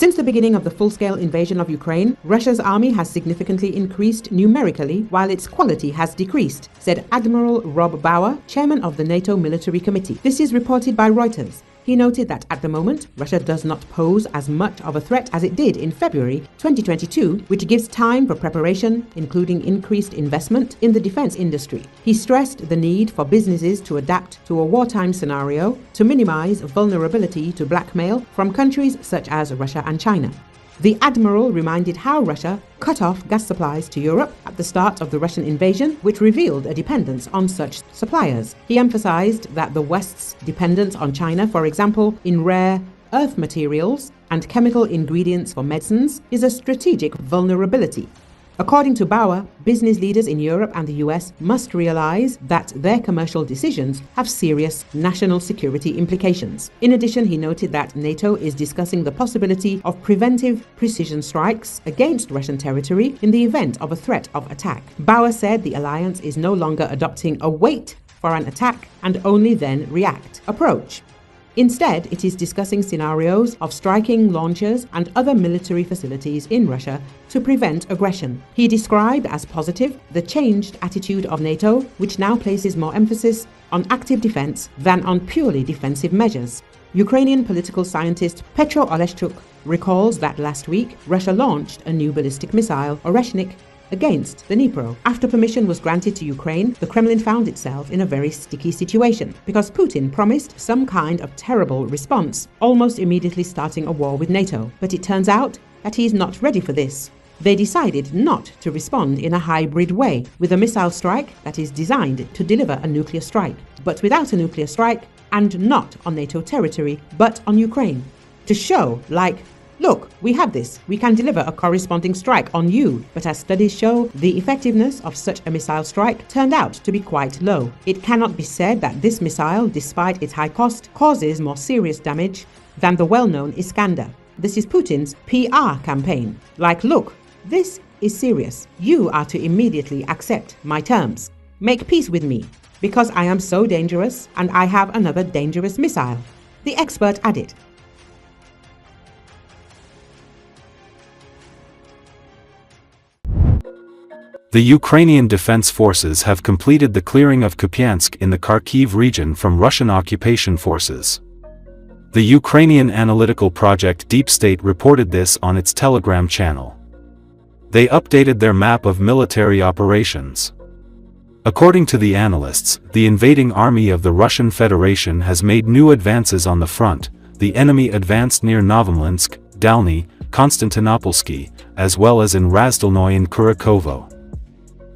Since the beginning of the full-scale invasion of Ukraine, Russia's army has significantly increased numerically while its quality has decreased, said Admiral Rob Bauer, chairman of the NATO Military Committee. This is reported by Reuters. He noted that at the moment, Russia does not pose as much of a threat as it did in February 2022, which gives time for preparation, including increased investment in the defense industry. He stressed the need for businesses to adapt to a wartime scenario to minimize vulnerability to blackmail from countries such as Russia and China. The admiral reminded how Russia cut off gas supplies to Europe at the start of the Russian invasion, which revealed a dependence on such suppliers. He emphasized that the West's dependence on China, for example, in rare earth materials and chemical ingredients for medicines, is a strategic vulnerability. According to Bauer, business leaders in Europe and the US must realize that their commercial decisions have serious national security implications. In addition, he noted that NATO is discussing the possibility of preventive precision strikes against Russian territory in the event of a threat of attack. Bauer said the alliance is no longer adopting a wait for an attack and only then react approach. Instead, it is discussing scenarios of striking launchers and other military facilities in Russia to prevent aggression. He described as positive the changed attitude of NATO, which now places more emphasis on active defense than on purely defensive measures. Ukrainian political scientist Petro Oleshchuk recalls that last week, Russia launched a new ballistic missile, Oreshnik, against the Dnipro. After permission was granted to Ukraine, the Kremlin found itself in a very sticky situation because Putin promised some kind of terrible response, almost immediately starting a war with NATO. But it turns out that he is not ready for this. They decided not to respond in a hybrid way, with a missile strike that is designed to deliver a nuclear strike, but without a nuclear strike and not on NATO territory, but on Ukraine. To show, look, we have this. We can deliver a corresponding strike on you. But as studies show, the effectiveness of such a missile strike turned out to be quite low. It cannot be said that this missile, despite its high cost, causes more serious damage than the well-known Iskander. This is Putin's PR campaign. Look, this is serious. You are to immediately accept my terms. Make peace with me, because I am so dangerous and I have another dangerous missile. The expert added. The Ukrainian Defense Forces have completed the clearing of Kupiansk in the Kharkiv region from Russian occupation forces. The Ukrainian analytical project Deep State reported this on its Telegram channel. They updated their map of military operations. According to the analysts, the invading army of the Russian Federation has made new advances on the front. The enemy advanced near Novomlinsk, Dalny, Konstantinopolsky, as well as in Razdolnoy and Kurakovo.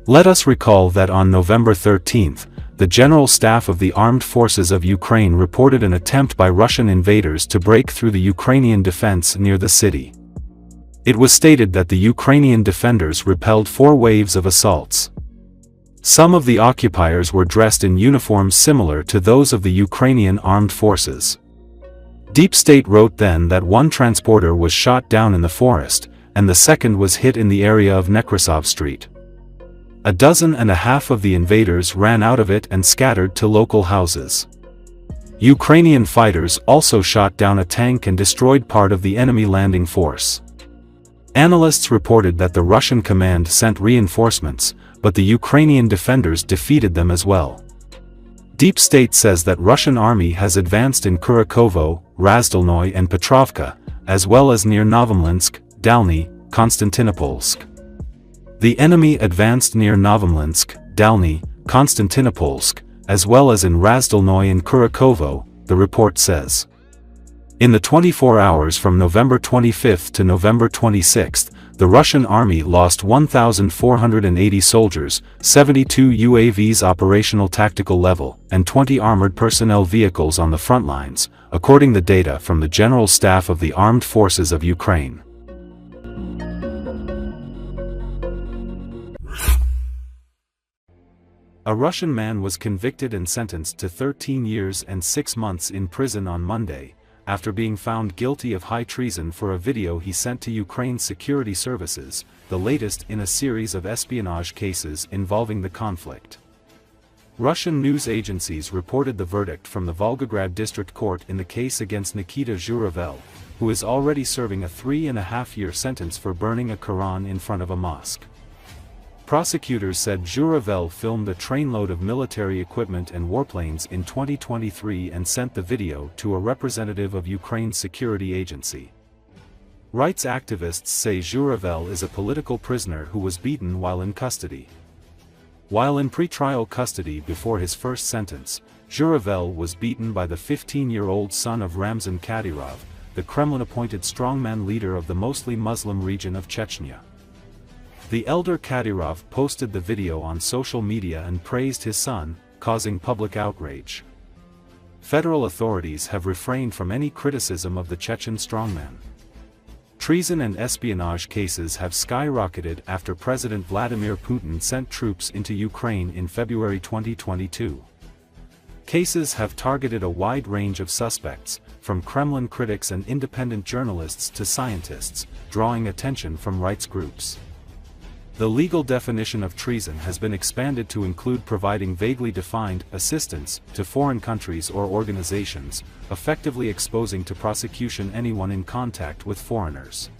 Let us recall that on November 13, the General Staff of the Armed Forces of Ukraine reported an attempt by Russian invaders to break through the Ukrainian defense near the city. It was stated that the Ukrainian defenders repelled 4 waves of assaults. Some of the occupiers were dressed in uniforms similar to those of the Ukrainian armed forces. Deep State wrote then that one transporter was shot down in the forest, and the second was hit in the area of Nekrasov Street. 12.5 of the invaders ran out of it and scattered to local houses. Ukrainian fighters also shot down a tank and destroyed part of the enemy landing force. Analysts reported that the Russian command sent reinforcements, but the Ukrainian defenders defeated them as well. Deep State says that Russian army has advanced in Kurakovo, Razdolnoy and Petrovka, as well as near Novomlinsk, Dalny, Konstantinopolsk. The enemy advanced near Novomlinsk, Dalny, Konstantinopolsk, as well as in Razdolnoy and Kurakovo, the report says. In the 24 hours from November 25 to November 26, the Russian army lost 1,480 soldiers, 72 UAVs operational tactical level, and 20 armored personnel vehicles on the front lines, according to data from the General Staff of the Armed Forces of Ukraine. A Russian man was convicted and sentenced to 13 years and 6 months in prison on Monday, after being found guilty of high treason for a video he sent to Ukraine's security services, the latest in a series of espionage cases involving the conflict. Russian news agencies reported the verdict from the Volgograd District Court in the case against Nikita Zhuravell, who is already serving a 3.5-year sentence for burning a Quran in front of a mosque. Prosecutors said Zhuravell filmed a trainload of military equipment and warplanes in 2023 and sent the video to a representative of Ukraine's security agency. Rights activists say Zhuravell is a political prisoner who was beaten while in custody. While in pretrial custody before his first sentence, Zhuravell was beaten by the 15-year-old son of Ramzan Kadirov, the Kremlin-appointed strongman leader of the mostly Muslim region of Chechnya. The elder Kadirov posted the video on social media and praised his son, causing public outrage. Federal authorities have refrained from any criticism of the Chechen strongman. Treason and espionage cases have skyrocketed after President Vladimir Putin sent troops into Ukraine in February 2022. Cases have targeted a wide range of suspects, from Kremlin critics and independent journalists to scientists, drawing attention from rights groups. The legal definition of treason has been expanded to include providing vaguely defined assistance to foreign countries or organizations, effectively exposing to prosecution anyone in contact with foreigners.